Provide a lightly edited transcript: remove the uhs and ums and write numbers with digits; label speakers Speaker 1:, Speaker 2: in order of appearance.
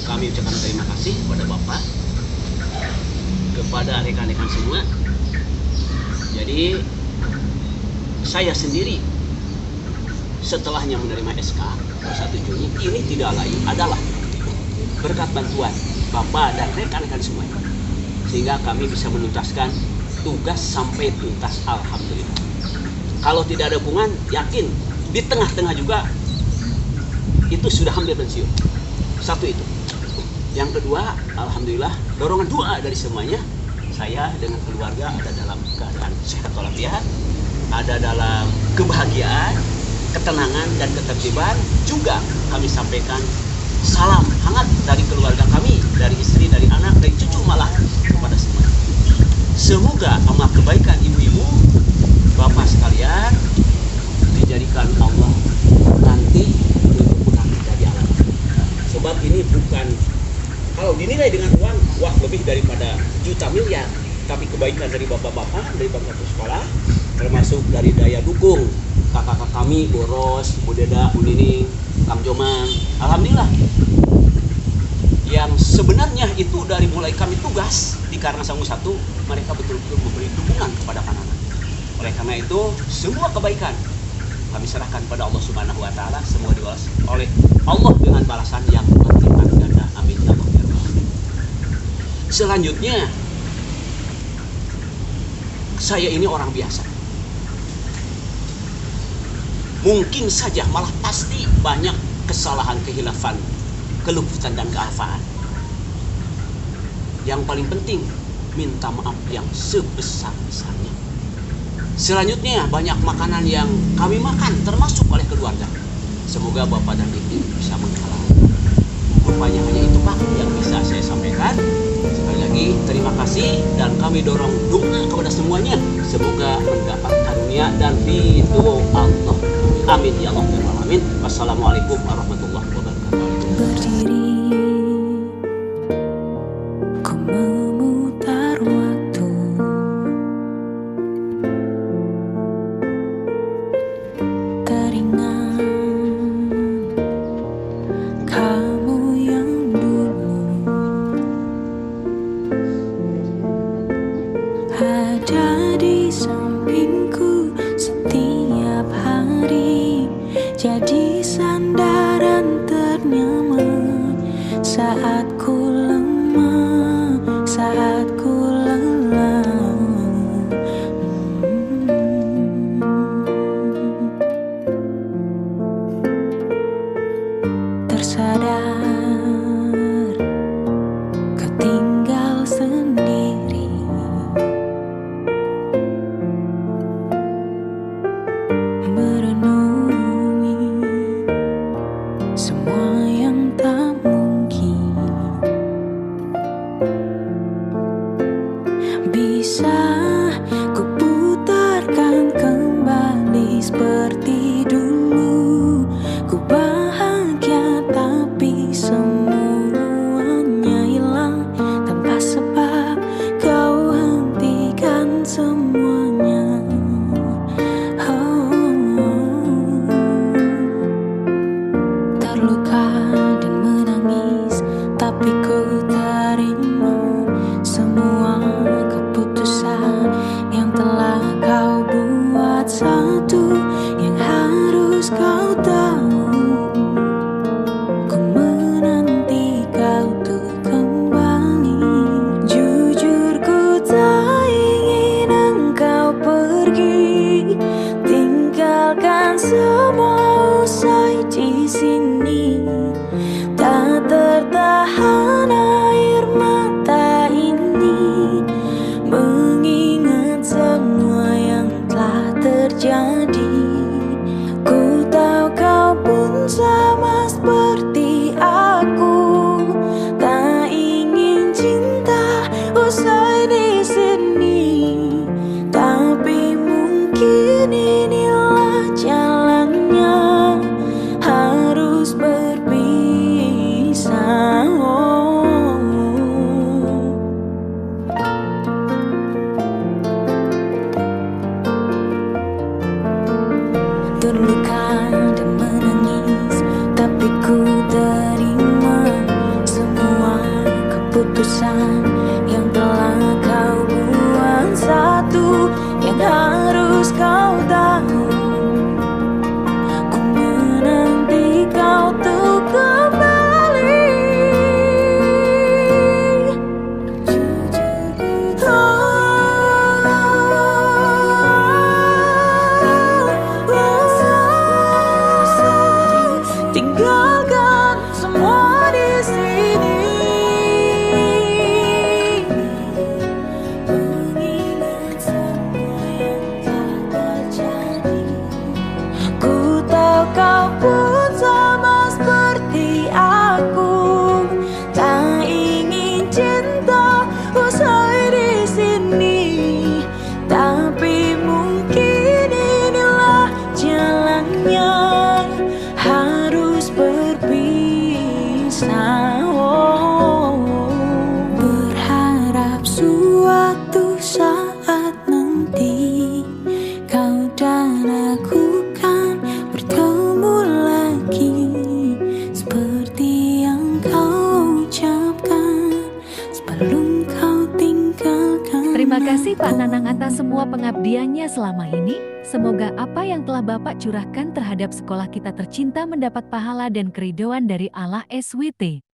Speaker 1: kami ucapkan terima kasih kepada Bapak, kepada rekan-rekan semua. Jadi saya sendiri setelahnya menerima SK 1 Juni ini tidak lain adalah berkat bantuan Bapak dan rekan-rekan semua, sehingga kami bisa menuntaskan tugas sampai tuntas, alhamdulillah. Kalau tidak ada dukungan, yakin di tengah-tengah juga itu sudah hampir pensiun. Satu itu. Yang kedua, alhamdulillah dorongan doa dari semuanya, saya dengan keluarga ada dalam keadaan sehat walafiat, ada dalam kebahagiaan, ketenangan dan ketertiban. Juga kami sampaikan salam hangat dari keluarga kami, dari istri, dari anak, dari cucu malah kepada semua. Semoga amal kebaikan ibu-ibu, bapak sekalian dijadikan Allah nanti untuk mengangkat dari alam. Sebab ini bukan, kalau dinilai dengan uang, wah lebih daripada juta miliar. Tapi kebaikan dari bapak-bapak, dari bangsa sekolah, termasuk dari daya dukung kakak-kakak kami, Bu Ros, Bu Deda, Bu Nining, Kang Jomang, alhamdulillah. Yang sebenarnya itu dari mulai kami tugas di Karang Sanggu 1, mereka betul-betul memberi dukungan kepada anak-anak. Oleh karena itu, semua kebaikan kami serahkan pada Allah Subhanahu wa taala, semua dibalas oleh Allah dengan balasan yang berlipat ganda. Amin ya Allah. Selanjutnya, saya ini orang biasa. Mungkin saja, malah pasti banyak kesalahan, kehilafan, keluputan dan kealfaan. Yang paling penting, minta maaf yang sebesar-besarnya. Selanjutnya, banyak makanan yang kami makan termasuk oleh keluarga. Semoga Bapak dan Ibu bisa menghalang. Rupanya hanya itu Pak yang bisa saya sampaikan. Sekali lagi terima kasih dan kami dorong doa kepada semuanya. Semoga mendapat karunia dan ridho Allah. Amin ya Allah. Amin. Wassalamualaikum warahmatullahi wabarakatuh.
Speaker 2: Berdiri, ku memutar waktu, teringat kamu yang dulu ada di sampingku setiap hari, jadi sandaran ternyaman saat ku lemah, saat ku lelah. Tersadar kau tinggal sendiri, merenungi semua yang tak mungkin bisa ku putarkan kembali seperti dulu. Ku bahagia tapi semuanya hilang tanpa sebab, kau hentikan semuanya. Terluka dan menangis, tapi ku terima semua keputusan yang telah kau buat. Satu yang harus kau tahu, ku menanti kau tuh kembali. Jujur ku tak ingin engkau pergi, tinggalkan semua usai di sini. Tak tertahan keputusan yang telah kau buat. Satu yang harus kau tahu, ku menanti kau untuk kembali. Tinggalkan semua di sini, mengingat semua yang telah terjadi. Ku tahu kau pun sama seperti aku, tak ingin cinta usai di sini. Tapi mungkin inilah jalannya, harus berpisah. Berharap suatu saat nanti kau dan aku kan bertemu lagi, seperti yang kau ucapkan sebelum kau tinggalkan.
Speaker 3: Terima kasih Pak Nanang atas semua pengabdiannya selama ini. Semoga apa yang telah Bapak curahkan terhadap sekolah kita tercinta mendapat pahala dan keridhaan dari Allah SWT.